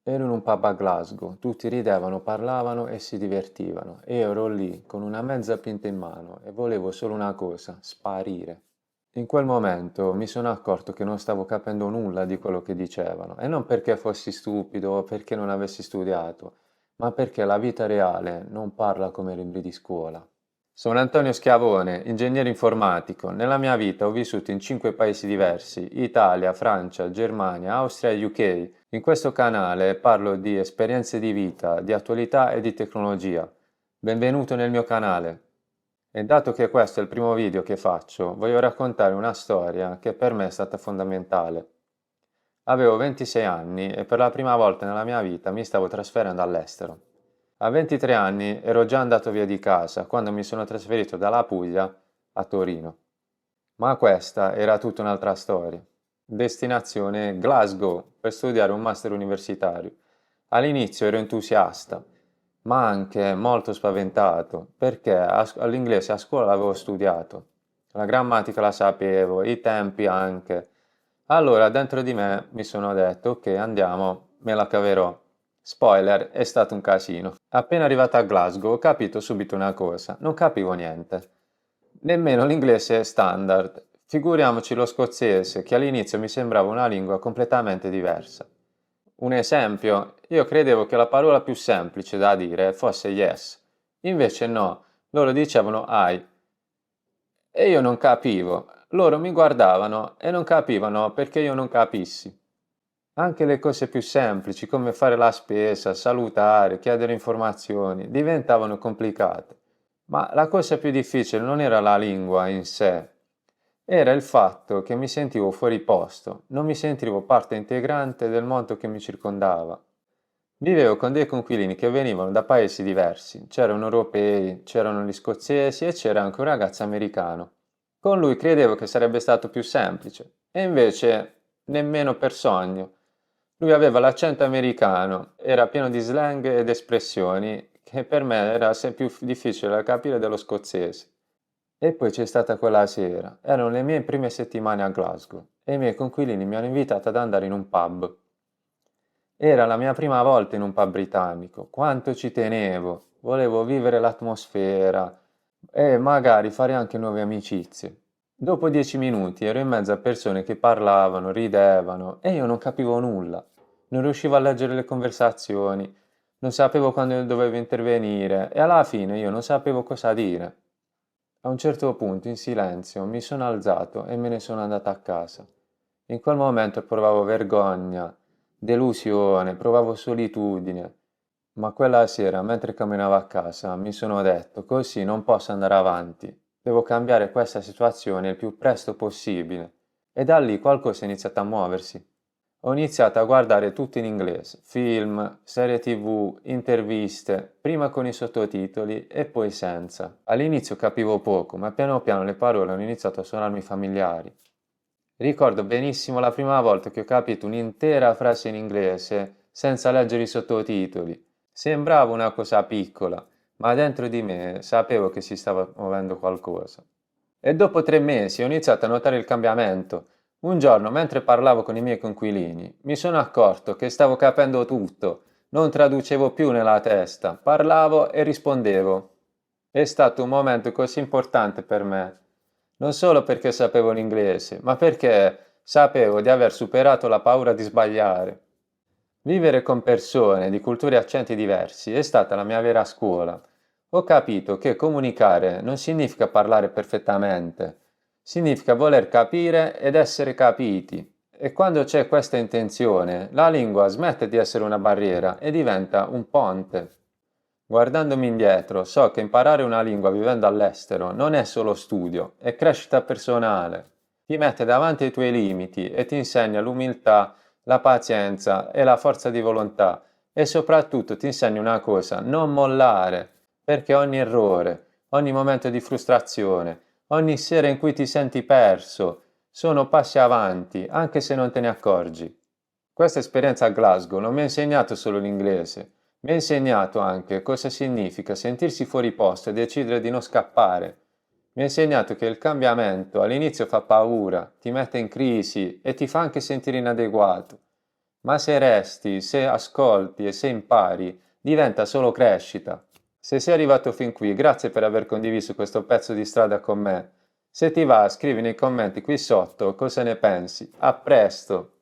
Ero in un pub a Glasgow, tutti ridevano, parlavano e si divertivano, e io ero lì con una mezza pinta in mano e volevo solo una cosa, sparire. In quel momento mi sono accorto che non stavo capendo nulla di quello che dicevano, e non perché fossi stupido o perché non avessi studiato, ma perché la vita reale non parla come i libri di scuola. Sono Antonio Schiavone, ingegnere informatico. Nella mia vita ho vissuto in 5 paesi diversi: Italia, Francia, Germania, Austria e UK. In questo canale parlo di esperienze di vita, di attualità e di tecnologia. Benvenuto nel mio canale. E dato che questo è il primo video che faccio, voglio raccontare una storia che per me è stata fondamentale. Avevo 26 anni e per la prima volta nella mia vita mi stavo trasferendo all'estero. A 23 anni ero già andato via di casa quando mi sono trasferito dalla Puglia a Torino. Ma questa era tutta un'altra storia. Destinazione Glasgow per studiare un master universitario. All'inizio ero entusiasta, ma anche molto spaventato, perché all'inglese a scuola l'avevo studiato. La grammatica la sapevo, i tempi anche. Allora dentro di me mi sono detto, ok, andiamo, me la caverò. Spoiler, è stato un casino. Appena arrivato a Glasgow ho capito subito una cosa, non capivo niente. Nemmeno l'inglese standard, figuriamoci lo scozzese, che all'inizio mi sembrava una lingua completamente diversa. Un esempio, io credevo che la parola più semplice da dire fosse yes, invece no, loro dicevano I. E io non capivo, loro mi guardavano e non capivano perché io non capissi. Anche le cose più semplici, come fare la spesa, salutare, chiedere informazioni, diventavano complicate. Ma la cosa più difficile non era la lingua in sé, era il fatto che mi sentivo fuori posto, non mi sentivo parte integrante del mondo che mi circondava. Vivevo con dei coinquilini che venivano da paesi diversi, c'erano europei, c'erano gli scozzesi e c'era anche un ragazzo americano. Con lui credevo che sarebbe stato più semplice, e invece nemmeno per sogno. Lui aveva l'accento americano, era pieno di slang ed espressioni che per me era più difficile da capire dello scozzese. E poi c'è stata quella sera, erano le mie prime settimane a Glasgow e i miei coinquilini mi hanno invitato ad andare in un pub. Era la mia prima volta in un pub britannico, quanto ci tenevo, volevo vivere l'atmosfera e magari fare anche nuove amicizie. Dopo 10 minuti ero in mezzo a persone che parlavano, ridevano e io non capivo nulla. Non riuscivo a leggere le conversazioni, non sapevo quando dovevo intervenire e alla fine io non sapevo cosa dire. A un certo punto, in silenzio, mi sono alzato e me ne sono andato a casa. In quel momento provavo vergogna, delusione, provavo solitudine, ma quella sera, mentre camminavo a casa, mi sono detto, così non posso andare avanti, devo cambiare questa situazione il più presto possibile. E da lì qualcosa è iniziato a muoversi. Ho iniziato a guardare tutto in inglese, film, serie TV, interviste, prima con i sottotitoli e poi senza. All'inizio capivo poco, ma piano piano le parole hanno iniziato a suonarmi familiari. Ricordo benissimo la prima volta che ho capito un'intera frase in inglese senza leggere i sottotitoli. Sembrava una cosa piccola, ma dentro di me sapevo che si stava muovendo qualcosa. E dopo 3 mesi ho iniziato a notare il cambiamento. Un giorno, mentre parlavo con i miei coinquilini, mi sono accorto che stavo capendo tutto. Non traducevo più nella testa, parlavo e rispondevo. È stato un momento così importante per me, non solo perché sapevo l'inglese, ma perché sapevo di aver superato la paura di sbagliare. Vivere con persone di culture e accenti diversi è stata la mia vera scuola. Ho capito che comunicare non significa parlare perfettamente, significa voler capire ed essere capiti. E quando c'è questa intenzione, la lingua smette di essere una barriera e diventa un ponte. Guardandomi indietro, so che imparare una lingua vivendo all'estero non è solo studio, è crescita personale. Ti mette davanti ai tuoi limiti e ti insegna l'umiltà, la pazienza e la forza di volontà e soprattutto ti insegna una cosa, non mollare, perché ogni errore, ogni momento di frustrazione, ogni sera in cui ti senti perso, sono passi avanti, anche se non te ne accorgi. Questa esperienza a Glasgow non mi ha insegnato solo l'inglese, mi ha insegnato anche cosa significa sentirsi fuori posto e decidere di non scappare. Mi ha insegnato che il cambiamento all'inizio fa paura, ti mette in crisi e ti fa anche sentire inadeguato, Ma se resti, se ascolti e se impari, diventa solo crescita. Se sei arrivato fin qui, grazie per aver condiviso questo pezzo di strada con me. Se ti va, scrivi nei commenti qui sotto cosa ne pensi. A presto!